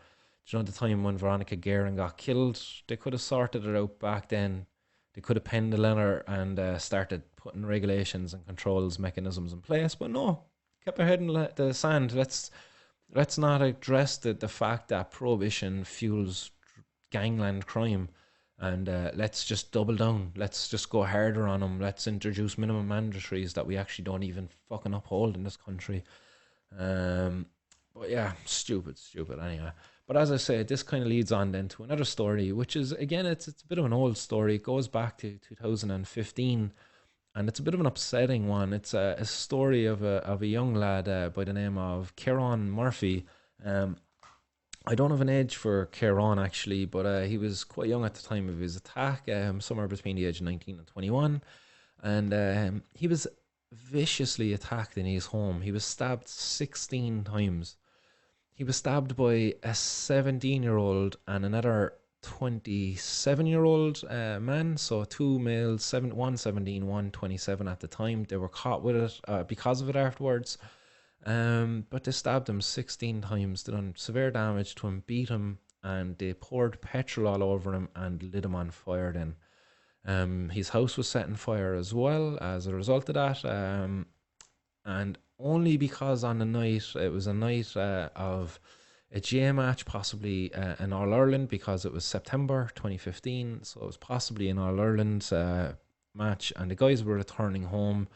you know, the time when Veronica Guerin got killed, they could have sorted it out back then. They could have penned a letter and started putting regulations and controls mechanisms in place, but no, kept their head in the sand. Let's not address the fact that prohibition fuels gangland crime, and let's just double down. Let's just go harder on them. Let's introduce minimum mandatories that we actually don't even fucking uphold in this country. But yeah, stupid anyway. But as I say, this kind of leads on then to another story, which is, again, it's a bit of an old story. It goes back to 2015. And it's a bit of an upsetting one. It's a story of a young lad by the name of Kieran Murphy. I don't have an age for Kieran actually, but he was quite young at the time of his attack, somewhere between the age of 19 and 21. And he was viciously attacked in his home. He was stabbed 16 times. He was stabbed by a 17-year-old and another 27-year-old man, so two males, one 17, one 27 at the time. They were caught with it because of it afterwards, but they stabbed him 16 times, they done severe damage to him, beat him, and they poured petrol all over him and lit him on fire then. His house was set on fire as well as a result of that, and only because on the night, it was a night of a GA match, possibly an All-Ireland, because it was September 2015, so it was possibly an All-Ireland match, and the guys were returning home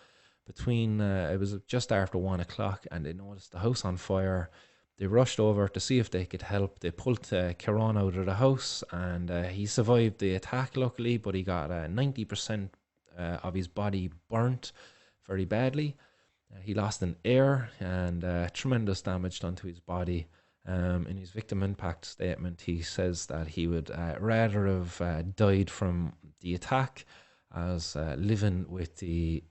between, it was just after 1 o'clock, and they noticed the house on fire. They rushed over to see if they could help. They pulled Kieran out of the house, and he survived the attack, luckily, but he got 90% of his body burnt very badly. He lost an ear and tremendous damage done to his body. In his victim impact statement, he says that he would rather have died from the attack as living with the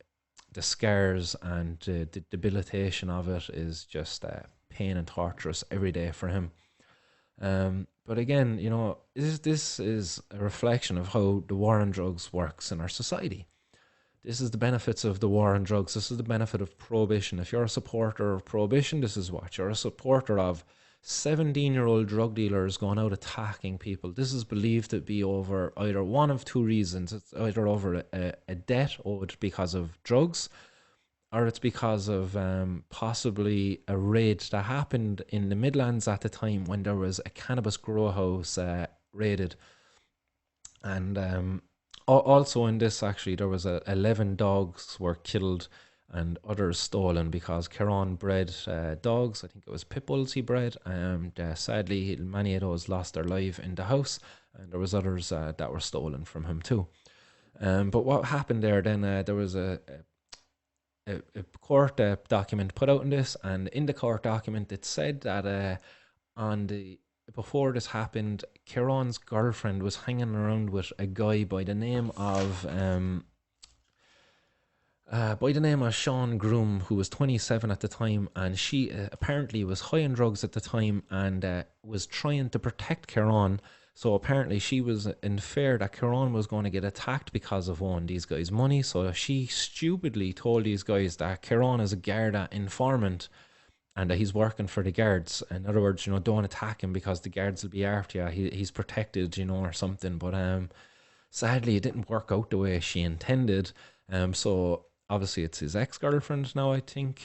scars and the debilitation of it is just pain and torturous every day for him. But again, you know, this is a reflection of how the war on drugs works in our society. This is the benefits of the war on drugs. This is the benefit of prohibition. If you're a supporter of prohibition, this is what you're a supporter of. 17-year-old drug dealers going out attacking people. This is believed to be over either one of two reasons. It's either over a debt owed because of drugs, or it's because of possibly a raid that happened in the Midlands at the time when there was a cannabis grow house raided. And also in this, actually, there was 11 dogs were killed and others stolen because Kieran bred dogs. I think it was pit bulls he bred, and sadly many of those lost their life in the house, and there was others that were stolen from him too. But what happened there then, there was a court document put out in this, and in the court document it said that before this happened, Kieran's girlfriend was hanging around with a guy by the name of Sean Groom, who was 27 at the time, and she apparently was high on drugs at the time and was trying to protect Kieran. So apparently she was in fear that Kieran was going to get attacked because of owing these guys money. So she stupidly told these guys that Kieran is a Garda informant and that he's working for the guards. In other words, you know, don't attack him because the guards will be after you. He's protected, you know, or something. But sadly, it didn't work out the way she intended. So obviously it's his ex-girlfriend now, I think.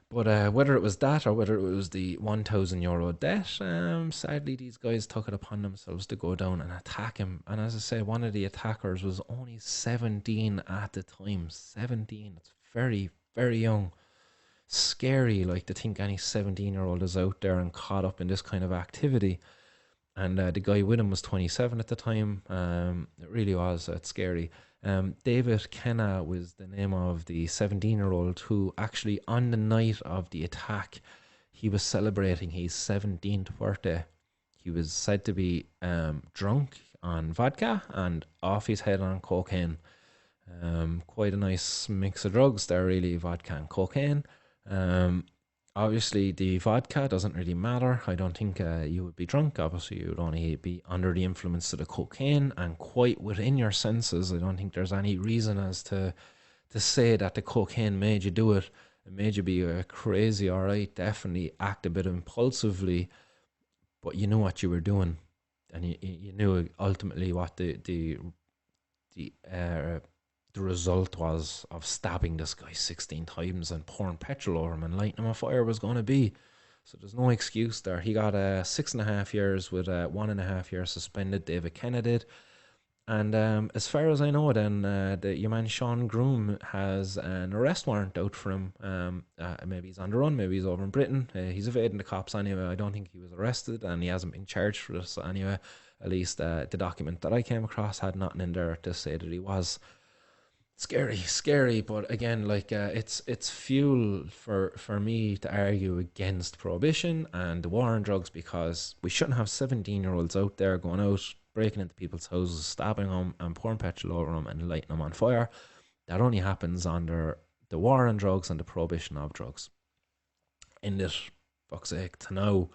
But whether it was that or whether it was the €1,000 debt, sadly these guys took it upon themselves to go down and attack him. And as I say, one of the attackers was only 17 at the time. 17. It's very, very young. Scary, like, to think any 17-year-old is out there and caught up in this kind of activity. And the guy with him was 27 at the time. It really was. It's scary. David Kenna was the name of the 17-year-old who actually, on the night of the attack, he was celebrating his 17th birthday. He was said to be drunk on vodka and off his head on cocaine. Quite a nice mix of drugs there, really, vodka and cocaine. Obviously, the vodka doesn't really matter. I don't think you would be drunk. Obviously, you would only be under the influence of the cocaine and quite within your senses. I don't think there's any reason as to say that the cocaine made you do it. It made you be crazy, all right, definitely act a bit impulsively, but you knew what you were doing, and you knew ultimately what the result was of stabbing this guy 16 times and pouring petrol over him and lighting him on fire was going to be. So there's no excuse there. He got 6.5 years with 1.5 years suspended. David Kenna did. And as far as I know, then your man Sean Groom has an arrest warrant out for him. Maybe he's on the run, maybe he's over in Britain. He's evading the cops anyway. I don't think he was arrested, and he hasn't been charged for this anyway. At least the document that I came across had nothing in there to say that he was. Scary, but again, like, it's fuel for me to argue against prohibition and the war on drugs, because we shouldn't have 17-year-olds out there going out, breaking into people's houses, stabbing them and pouring petrol over them and lighting them on fire. That only happens under the war on drugs and the prohibition of drugs. In this, fuck's sake, to know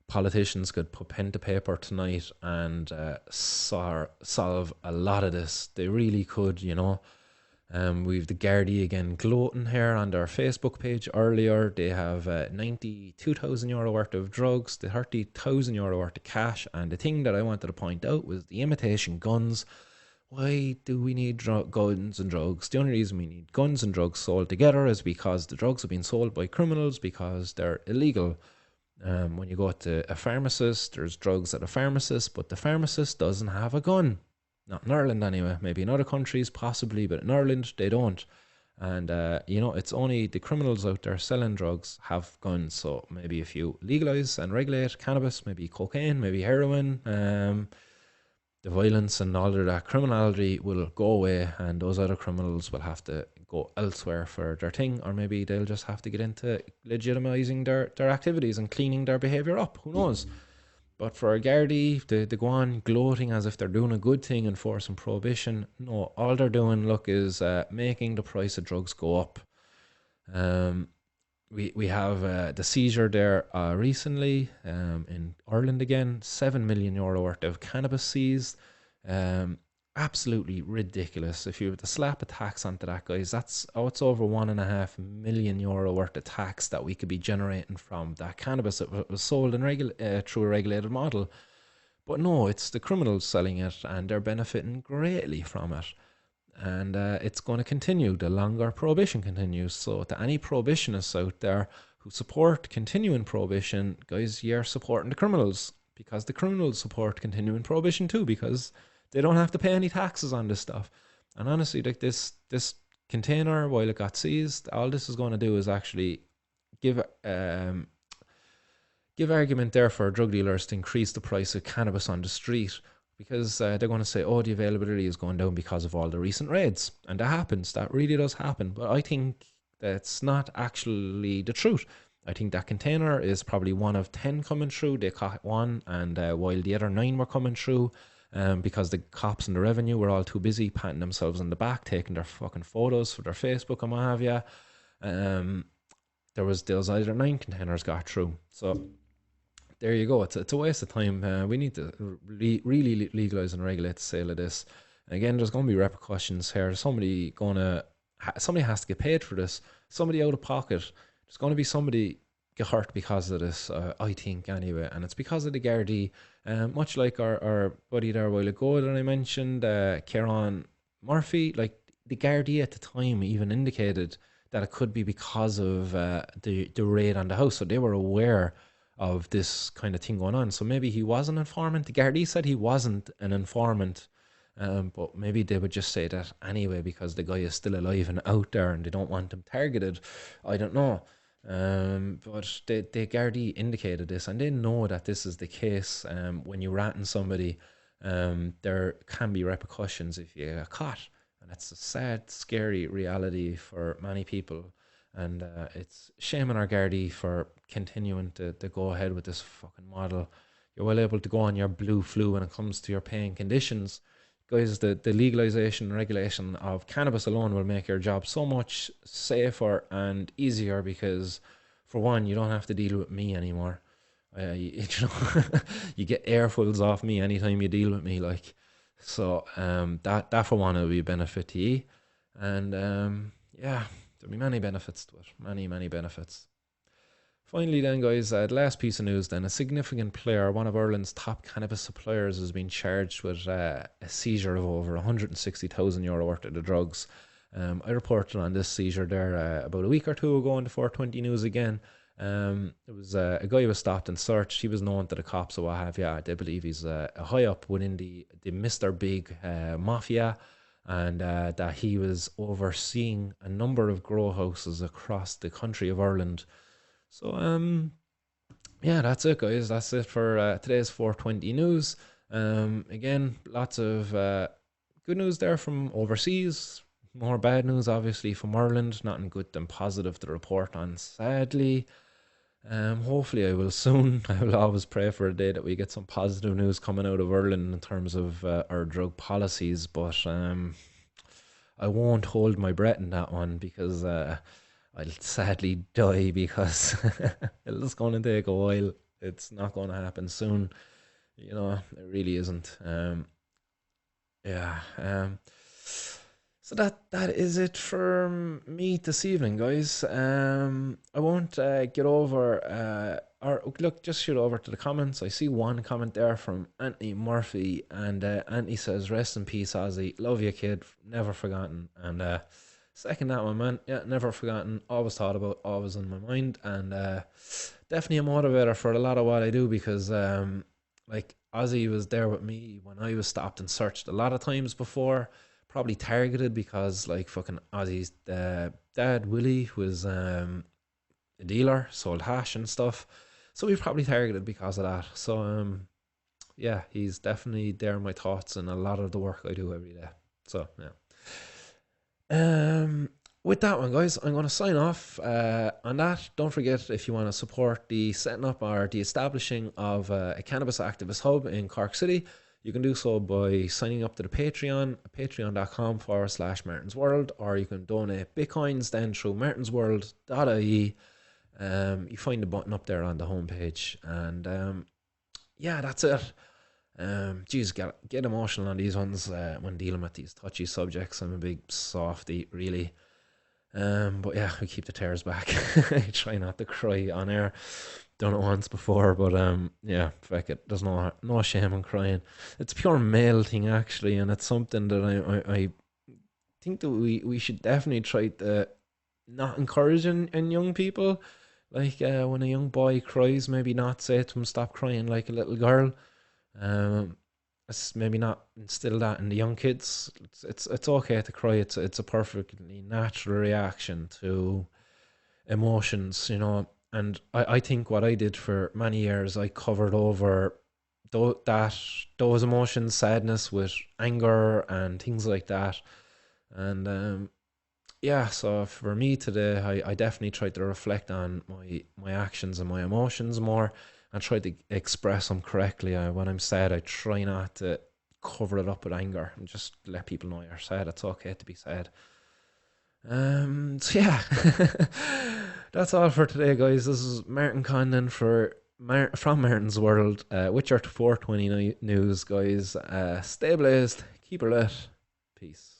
politicians could put pen to paper tonight and solve a lot of this. They really could, you know. We've the Gardaí again gloating here on their Facebook page earlier. They have €92,000 worth of drugs, the €30,000 worth of cash, and the thing that I wanted to point out was the imitation guns. Why do we need guns and drugs? The only reason we need guns and drugs sold together is because the drugs have been sold by criminals because they're illegal. When you go to a pharmacist, there's drugs at a pharmacist, but the pharmacist doesn't have a gun. Not in Ireland anyway. Maybe in other countries, possibly, but in Ireland, they don't. And, it's only the criminals out there selling drugs have guns. So maybe if you legalize and regulate cannabis, maybe cocaine, maybe heroin, the violence and all of that criminality will go away, and those other criminals will have to go elsewhere for their thing, or maybe they'll just have to get into legitimizing their activities and cleaning their behaviour up. Who knows? But for a Gardaí, they go on gloating as if they're doing a good thing, enforcing prohibition. No, all they're doing, look, is making the price of drugs go up. We have the seizure there recently in Ireland again, €7 million worth of cannabis seized. Absolutely ridiculous. If you were to slap a tax onto that, guys, it's over €1.5 million worth of tax that we could be generating from that cannabis that was sold in through a regulated model. But no, it's the criminals selling it, and they're benefiting greatly from it. And it's going to continue the longer prohibition continues. So to any prohibitionists out there who support continuing prohibition, guys, you're supporting the criminals, because the criminals support continuing prohibition too, because they don't have to pay any taxes on this stuff. And honestly, like this container, while it got seized, all this is going to do is actually give argument there for drug dealers to increase the price of cannabis on the street, because they're going to say, oh, the availability is going down because of all the recent raids. And that happens. That really does happen. But I think that's not actually the truth. I think that container is probably one of 10 coming through. They caught one, and while the other 9 were coming through, because the cops and the revenue were all too busy patting themselves on the back, taking their fucking photos for their Facebook and what have you. There was either 9 containers got through. So there you go. It's a waste of time. We need to really legalise and regulate the sale of this. And again, there's going to be repercussions here. Somebody has to get paid for this. Somebody out of pocket. There's going to be somebody get hurt because of this, I think, anyway. And it's because of the Gardaí. Much like our buddy there a while ago that I mentioned, Kieran Murphy, like the Gardaí at the time even indicated that it could be because of the raid on the house. So they were aware of this kind of thing going on. So maybe he was an informant. The Gardaí said he wasn't an informant, but maybe they would just say that anyway because the guy is still alive and out there and they don't want him targeted. I don't know. But the Gardaí indicated this, and they know that this is the case. When you rat somebody, there can be repercussions if you get caught, and that's a sad, scary reality for many people. And it's shame on our Gardaí for continuing to go ahead with this fucking model. You're well able to go on your blue flu when it comes to your paying conditions. Guys, the legalisation and regulation of cannabis alone will make your job so much safer and easier, because for one, you don't have to deal with me anymore. You get airfuls off me anytime you deal with me, like. So that for one will be a benefit to you. And yeah, there'll be many benefits to it. Many benefits. Finally then, guys, the last piece of news then. A significant player, one of Ireland's top cannabis suppliers, has been charged with a seizure of over €160,000 worth of the drugs. I reported on this seizure there about a week or two ago on the 420 News again. It was a guy who was stopped and searched. He was known to the cops or what have you. They believe he's a high up within the Mr. Big mafia, and that he was overseeing a number of grow houses across the country of Ireland. So, yeah, that's it, guys. That's it for today's 420 News. Again, lots of good news there from overseas. More bad news, obviously, from Ireland. Nothing good and positive to report on, sadly. Hopefully I will soon. I will always pray for a day that we get some positive news coming out of Ireland in terms of our drug policies. But I won't hold my breath in that one, because I'll sadly die, because it's going to take a while. It's not going to happen soon. It really isn't. So that is it for me this evening, guys. I won't get over, or look, just shoot over to the comments. I see one comment there from Anthony Murphy, and Anthony says, "Rest in peace, Ozzie. Love you, kid. Never forgotten." And second that one, man. Yeah, never forgotten. Always thought about, always in my mind, and definitely a motivator for a lot of what I do, because like Ozzie was there with me when I was stopped and searched a lot of times before. probably targeted because like fucking Ozzie's dad Willie was a dealer, sold hash and stuff. So we probably targeted because of that. So yeah, he's definitely there in my thoughts and a lot of the work I do every day. So yeah. With that one, guys, I'm going to sign off on that. Don't forget, if you want to support the setting up or the establishing of a cannabis activist hub in Cork City, you can do so by signing up to the Patreon, patreon.com/Martin's World, or you can donate Bitcoins then through martinsworld.ie. You find the button up there on the homepage. And yeah, that's it. Geez, get emotional on these ones when dealing with these touchy subjects. I'm a big softy, really. But yeah, we keep the tears back. I try not to cry on air. Done it once before, but yeah, fuck it. There's no shame in crying. It's a pure male thing actually, and it's something that I think that we should definitely try to not encourage in young people. Like when a young boy cries, maybe not say to him, stop crying like a little girl. It's maybe not instill that in the young kids. It's okay to cry. It's a perfectly natural reaction to emotions, you know. And I think what I did for many years, I covered over those emotions, sadness with anger and things like that. And yeah, so for me today, I definitely tried to reflect on my actions and my emotions more, and try to express them correctly. When I'm sad, I try not to cover it up with anger and just let people know you're sad. It's okay to be sad. So yeah, that's all for today, guys. This is Martin Condon from Martin's World with your 420 news, guys. Stay blazed, keep her lit. Peace.